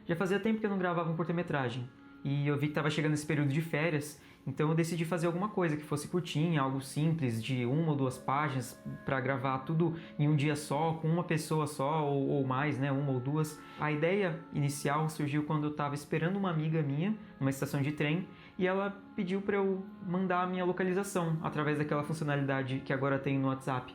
Já fazia tempo que eu não gravava um curta-metragem. E eu vi que estava chegando esse período de férias, então eu decidi fazer alguma coisa que fosse curtinha, algo simples, de 1 ou 2 páginas, para gravar tudo em um dia só, com uma pessoa só, ou mais, né, 1 ou 2. A ideia inicial surgiu quando eu estava esperando uma amiga minha, numa estação de trem, e ela pediu para eu mandar a minha localização, através daquela funcionalidade que agora tem no WhatsApp.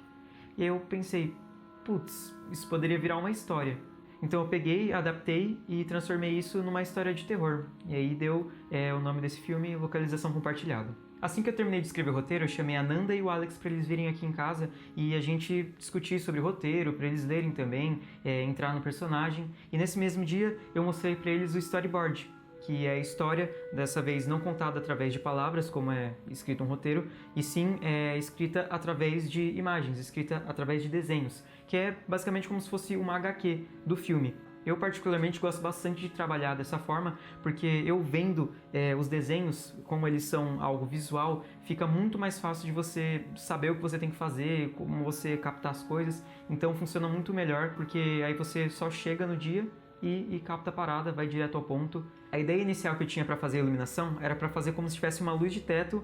E eu pensei, putz, isso poderia virar uma história. Então eu peguei, adaptei e transformei isso numa história de terror. E aí deu o nome desse filme, Localização Compartilhada. Assim que eu terminei de escrever o roteiro, eu chamei a Nanda e o Alex para eles virem aqui em casa e a gente discutir sobre o roteiro, para eles lerem também, entrar no personagem. E nesse mesmo dia eu mostrei para eles o storyboard, que é a história, dessa vez não contada através de palavras, como é escrito um roteiro, e sim escrita através de imagens, escrita através de desenhos, que é basicamente como se fosse uma HQ do filme. Eu particularmente gosto bastante de trabalhar dessa forma, porque eu vendo os desenhos, como eles são algo visual, fica muito mais fácil de você saber o que você tem que fazer, como você captar as coisas, então funciona muito melhor, porque aí você só chega no dia e capta a parada, vai direto ao ponto. A ideia inicial que eu tinha para fazer a iluminação era para fazer como se tivesse uma luz de teto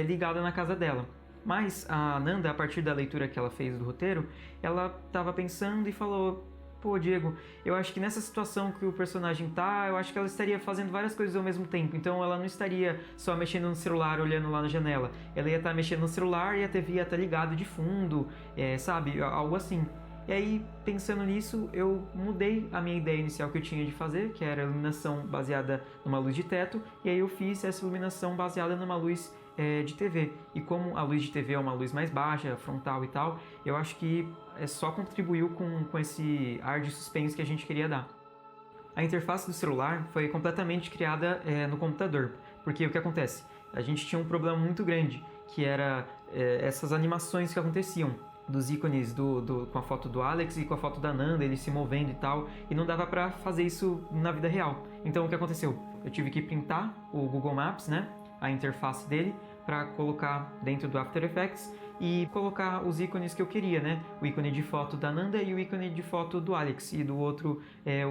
ligada na casa dela. Mas a Nanda, a partir da leitura que ela fez do roteiro, ela estava pensando e falou: pô, Diego, eu acho que nessa situação que o personagem tá, eu acho que ela estaria fazendo várias coisas ao mesmo tempo. Então ela não estaria só mexendo no celular, olhando lá na janela. Ela ia estar mexendo no celular e a TV ia estar ligada de fundo, sabe? Algo assim. E aí, pensando nisso, eu mudei a minha ideia inicial que eu tinha de fazer, que era a iluminação baseada numa luz de teto, e aí eu fiz essa iluminação baseada numa luz de TV. E como a luz de TV é uma luz mais baixa, frontal e tal, eu acho que só contribuiu com esse ar de suspense que a gente queria dar. A interface do celular foi completamente criada no computador, porque o que acontece? A gente tinha um problema muito grande, que era essas animações que aconteciam, dos ícones com a foto do Alex e com a foto da Nanda, eles se movendo e tal, e não dava pra fazer isso na vida real. Então o que aconteceu? Eu tive que printar o Google Maps, né, a interface dele, para colocar dentro do After Effects e colocar os ícones que eu queria, né, o ícone de foto da Nanda e o ícone de foto do Alex e do outro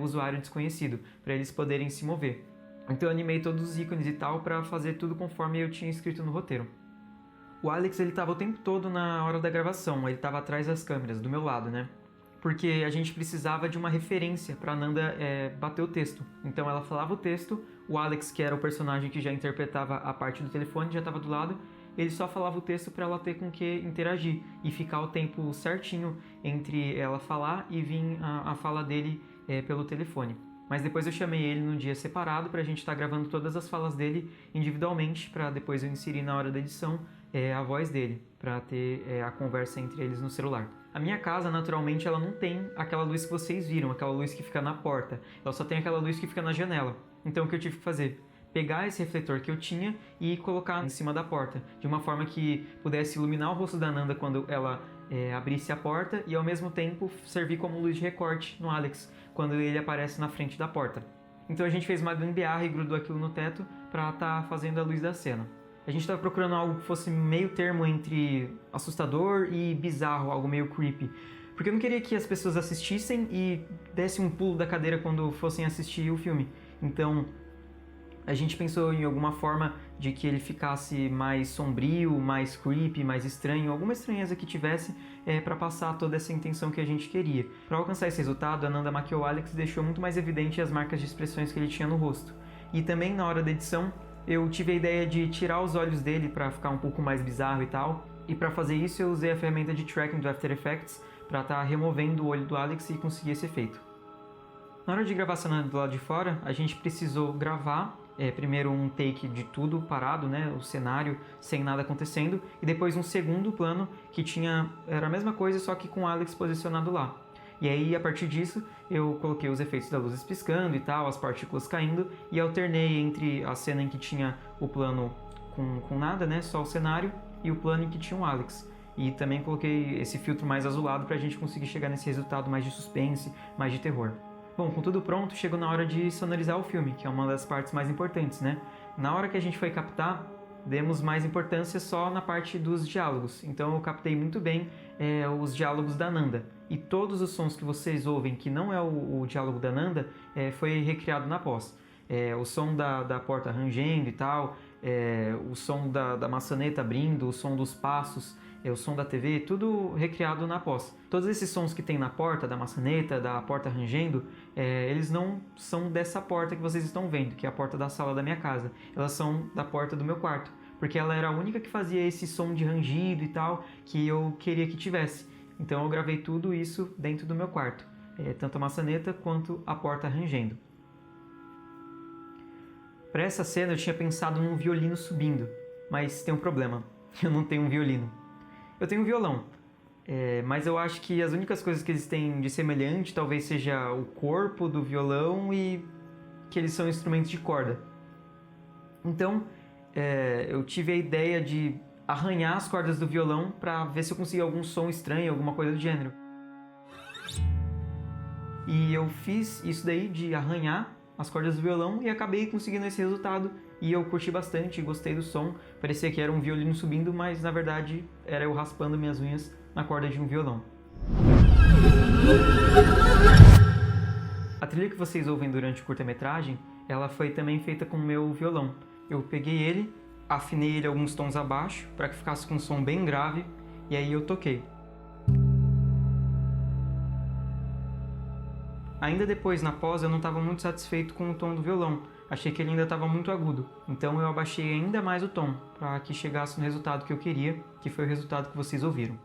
usuário desconhecido, para eles poderem se mover. Então eu animei todos os ícones e tal para fazer tudo conforme eu tinha escrito no roteiro. O Alex, ele tava o tempo todo na hora da gravação, ele tava atrás das câmeras, do meu lado, né? Porque a gente precisava de uma referência pra Nanda bater o texto. Então ela falava o texto, o Alex, que era o personagem que já interpretava a parte do telefone, já tava do lado, ele só falava o texto pra ela ter com que interagir e ficar o tempo certinho entre ela falar e vir a fala dele pelo telefone. Mas depois eu chamei ele num dia separado pra gente estar gravando todas as falas dele individualmente, pra depois eu inserir na hora da edição a voz dele, pra ter a conversa entre eles no celular. A minha casa, naturalmente, ela não tem aquela luz que vocês viram, aquela luz que fica na porta. Ela só tem aquela luz que fica na janela. Então o que eu tive que fazer? Pegar esse refletor que eu tinha e colocar em cima da porta, de uma forma que pudesse iluminar o rosto da Nanda quando ela abrisse a porta e ao mesmo tempo servir como luz de recorte no Alex, quando ele aparece na frente da porta. Então a gente fez uma gambiarra e grudou aquilo no teto para estar fazendo a luz da cena. A gente estava procurando algo que fosse meio termo entre assustador e bizarro, algo meio creepy. Porque eu não queria que as pessoas assistissem e dessem um pulo da cadeira quando fossem assistir o filme. Então a gente pensou em alguma forma de que ele ficasse mais sombrio, mais creepy, mais estranho, alguma estranheza que tivesse para passar toda essa intenção que a gente queria. Para alcançar esse resultado, a Nanda maquiou o Alex e deixou muito mais evidente as marcas de expressões que ele tinha no rosto. E também na hora da edição, eu tive a ideia de tirar os olhos dele para ficar um pouco mais bizarro e tal. E para fazer isso eu usei a ferramenta de tracking do After Effects para estar removendo o olho do Alex e conseguir esse efeito. Na hora de gravar a cena do lado de fora, a gente precisou gravar primeiro um take de tudo parado, né, o cenário sem nada acontecendo, e depois um segundo plano que era a mesma coisa, só que com o Alex posicionado lá. E aí, a partir disso, eu coloquei os efeitos da luz piscando e tal, as partículas caindo, e alternei entre a cena em que tinha o plano com nada, né, só o cenário, e o plano em que tinha o Alex. E também coloquei esse filtro mais azulado pra gente conseguir chegar nesse resultado mais de suspense, mais de terror. Bom, com tudo pronto, chegou na hora de sonorizar o filme, que é uma das partes mais importantes, né? Na hora que a gente foi captar, demos mais importância só na parte dos diálogos. Então eu captei muito bem os diálogos da Nanda. E todos os sons que vocês ouvem, que não é o diálogo da Nanda, foi recriado na pós. O som da porta rangendo e tal, o som da maçaneta abrindo, o som dos passos, o som da TV, tudo recriado na pós. Todos esses sons que tem na porta, da maçaneta, da porta rangendo, eles não são dessa porta que vocês estão vendo, que é a porta da sala da minha casa. Elas são da porta do meu quarto, porque ela era a única que fazia esse som de rangido e tal, que eu queria que tivesse. Então eu gravei tudo isso dentro do meu quarto, tanto a maçaneta quanto a porta rangendo. Para essa cena eu tinha pensado num violino subindo, mas tem um problema, eu não tenho um violino. Eu tenho um violão, mas eu acho que as únicas coisas que eles têm de semelhante talvez seja o corpo do violão e que eles são instrumentos de corda. Então eu tive a ideia de arranhar as cordas do violão para ver se eu conseguia algum som estranho, alguma coisa do gênero. E eu fiz isso daí de arranhar as cordas do violão e acabei conseguindo esse resultado. E eu curti bastante, gostei do som. Parecia que era um violino subindo, mas na verdade era eu raspando minhas unhas na corda de um violão. A trilha que vocês ouvem durante o curta-metragem, ela foi também feita com o meu violão. Eu peguei ele, afinei ele alguns tons abaixo para que ficasse com um som bem grave e aí eu toquei. Ainda depois, na pós, eu não estava muito satisfeito com o tom do violão. Achei que ele ainda estava muito agudo. Então eu abaixei ainda mais o tom, para que chegasse no resultado que eu queria, que foi o resultado que vocês ouviram.